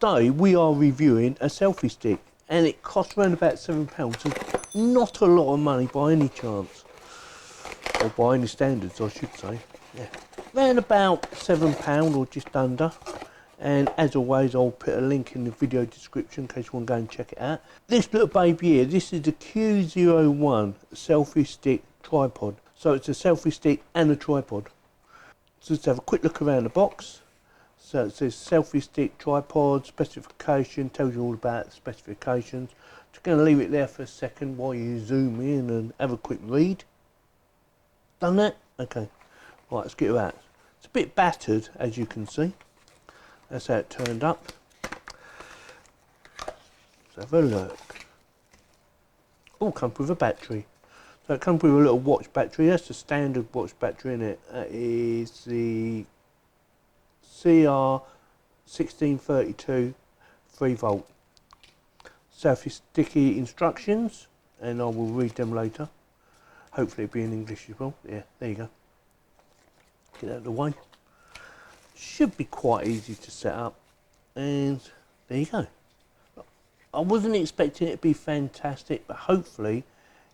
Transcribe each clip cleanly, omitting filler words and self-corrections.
Today we are reviewing a selfie stick and it costs around about £7, so not a lot of money by any chance, or by any standards I should say. Yeah, around about £7 or just under. And as always, I'll put a link in the video description in case you want to go and check it out. This little baby here, this is the Q01 selfie stick tripod. So it's a selfie stick and a tripod. So let's have a quick look around the box. So it says selfie stick tripod specification, tells you all about the specifications. Just going to leave it there for a second while you zoom in and have a quick read. Done that? Okay. Right, let's get it out. It's a bit battered, as you can see. That's how it turned up. Let's have a look. Oh, comes with a battery. So it comes with a little watch battery. That's the standard watch battery in it. That is the CR1632 3V. Selfie sticky instructions, and I will read them later. Hopefully it'll be in English as well. Yeah, there you go. Get that out of the way. Should be quite easy to set up, and there you go. I wasn't expecting it to be fantastic, but hopefully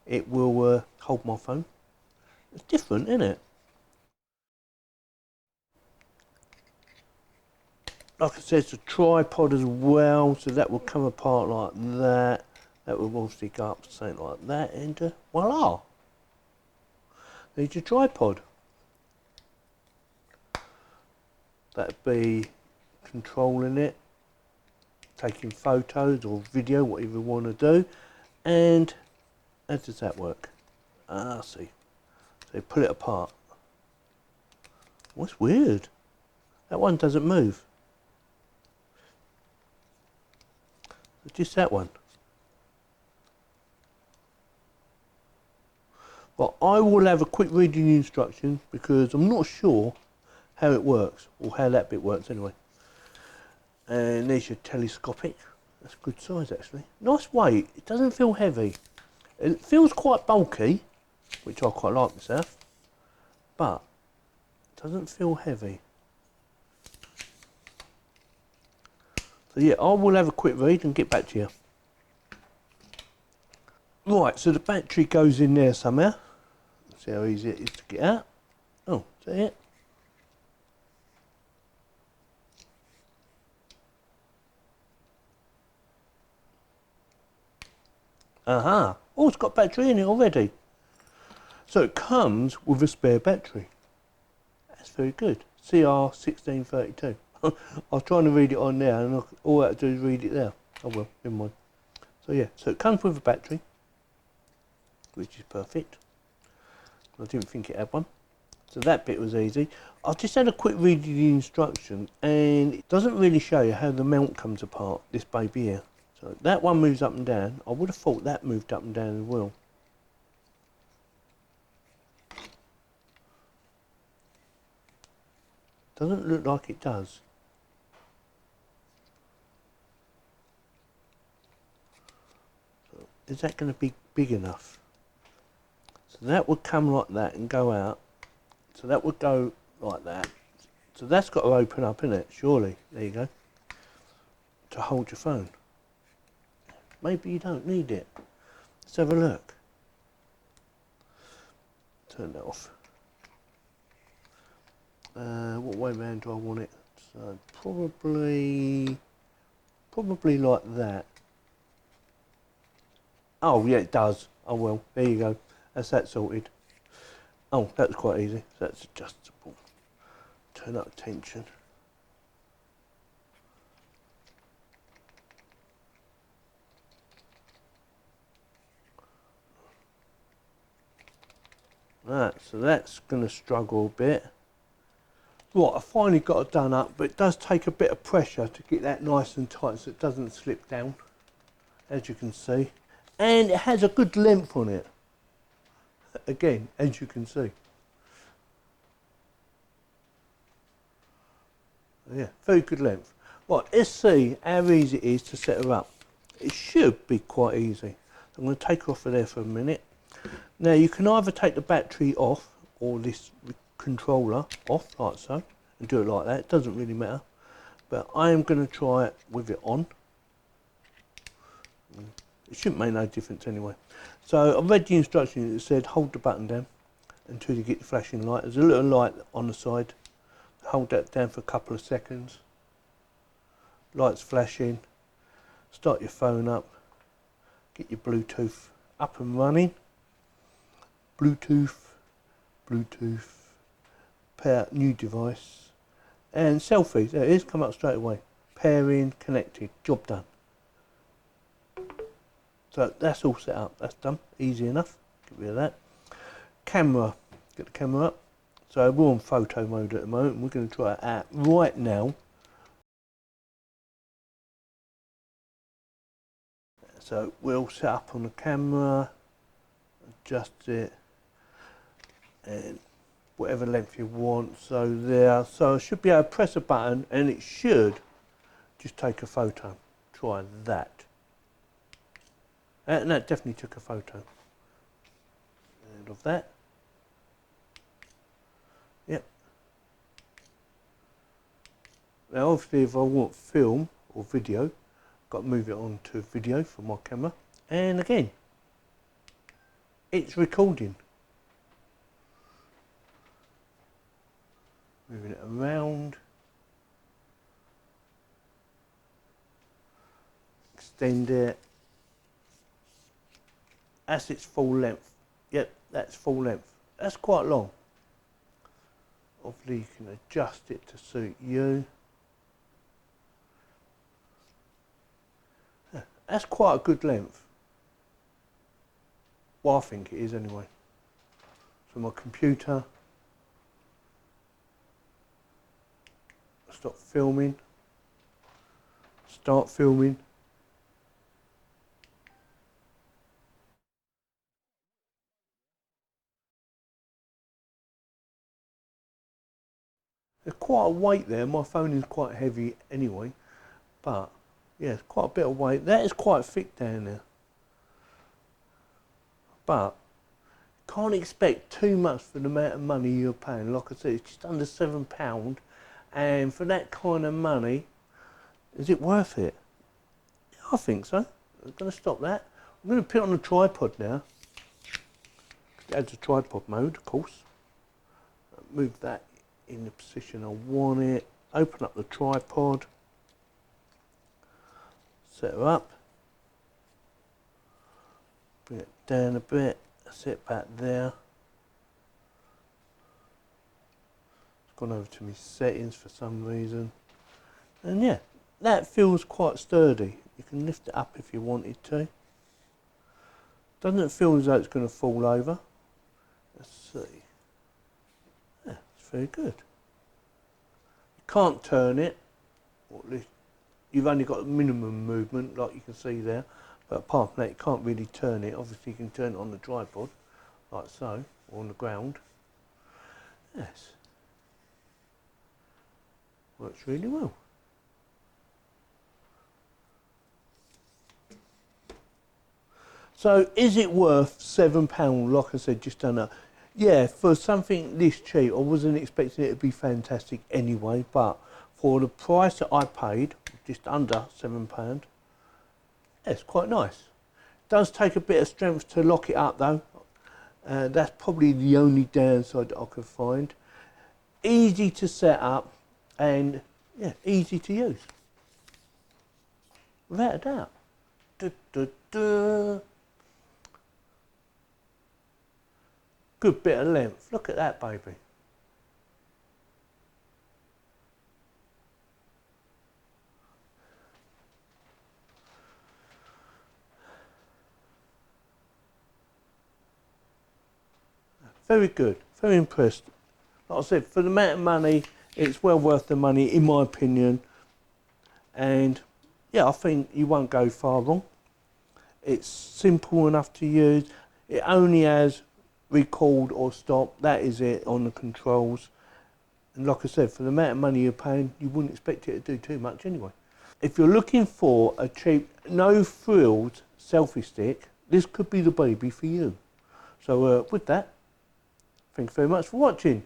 it will hold my phone. It's different, isn't it? Like I said, it's a tripod as well, so that will come apart like that. That will obviously go up something like that, and voila! There's your tripod. That'd be controlling it, taking photos or video, whatever you want to do. And how does that work? Ah, I see. So you pull it apart. What's weird? That one doesn't move. Just that one. But I will have a quick read of the instructions because I'm not sure how it works, or how that bit works anyway. And there's your telescopic. That's a good size actually. Nice weight. It doesn't feel heavy. It feels quite bulky, which I quite like myself, but it doesn't feel heavy. So yeah, I will have a quick read and get back to you. Right, so the battery goes in there somehow. See how easy it is to get out. Oh, is that it? Aha! Oh, it's got battery in it already. So it comes with a spare battery. That's very good. CR1632. I was trying to read it on there, and all I had to do is read it there. Oh well, never mind. So yeah, so it comes with a battery, which is perfect. I didn't think it had one. So that bit was easy. I just had a quick read of the instruction, and it doesn't really show you how the mount comes apart, this baby here. So that one moves up and down. I would have thought that moved up and down as well. Doesn't look like it does. So is that going to be big enough? So that would come like that and go out. So that would go like that. So that's got to open up, innit? Surely. There you go. To hold your phone. Maybe you don't need it. Let's have a look. Turn that off. What way round do I want it? So probably like that. Oh yeah, it does. Oh well, there you go. That's that sorted. Oh, that's quite easy. So that's adjustable. Turn up tension. Right, so that's going to struggle a bit. Right, I finally got it done up, but it does take a bit of pressure to get that nice and tight so it doesn't slip down, as you can see. And it has a good length on it. Again, as you can see. Yeah, very good length. Right, let's see how easy it is to set her up. It should be quite easy. So I'm going to take her off of there for a minute. Now you can either take the battery off or this controller off like so and do it like that. It doesn't really matter. but I am going to try it with it on. It shouldn't make no difference anyway. So I've read the instructions. It said hold the button down until you get the flashing light. There's a little light on the side. Hold that down for a couple of seconds. Light's flashing. Start your phone up. Get your Bluetooth up and running. Bluetooth. Pair new device. And selfie. There it is. Come up straight away. Pairing, connected. Job done. So that's all set up. That's done. Easy enough. Get rid of that. Camera. Get the camera up. So we're on photo mode at the moment. We're going to try it out right now. So we'll set up on the camera, adjust it, and whatever length you want. So there. So I should be able to press a button and it should just take a photo. Try that. And that definitely took a photo. And of that. Yep. Now obviously if I want film or video, got to move it on to video from my camera. And again, it's recording. Moving it around. Extend it. That's its full length. Yep, that's full length. That's quite long. Obviously you can adjust it to suit you. That's quite a good length. Well, I think it is anyway. So my computer. Stop filming. Start filming. There's quite a weight there. My phone is quite heavy anyway, but yeah, it's quite a bit of weight. That is quite thick down there. But can't expect too much for the amount of money you're paying. Like I said, it's just under £7, and for that kind of money, is it worth it? Yeah, I think so. I'm going to stop that. I'm going to put it on a tripod now. It adds a tripod mode, of course. Move that in the position I want it. Open up the tripod. Set her up. Bring it down a bit. Set it back there. It's gone over to my settings for some reason. And yeah, that feels quite sturdy. You can lift it up if you wanted to. Doesn't feel as though it's going to fall over. Let's see. Yeah, it's very good. You can't turn it, or at least you've only got a minimum movement, like you can see there. But apart from that, you can't really turn it. Obviously, you can turn it on the tripod, like so, or on the ground. Yes. Works really well. So, is it worth £7? Like I said, just under. Yeah, for something this cheap, I wasn't expecting it to be fantastic anyway, but for the price that I paid, just under £7, yeah, it's quite nice. It does take a bit of strength to lock it up though. That's probably the only downside that I could find. Easy to set up and yeah, easy to use. Without a doubt. Du, du, du. Good bit of length. Look at that, baby. Very good. Very impressed. Like I said, for the amount of money, it's well worth the money, in my opinion. And yeah, I think you won't go far wrong. It's simple enough to use. It only has record or stop. That is it on the controls. And like I said, for the amount of money you're paying, you wouldn't expect it to do too much anyway. If you're looking for a cheap, no frills selfie stick, this could be the baby for you. So with that, thanks very much for watching.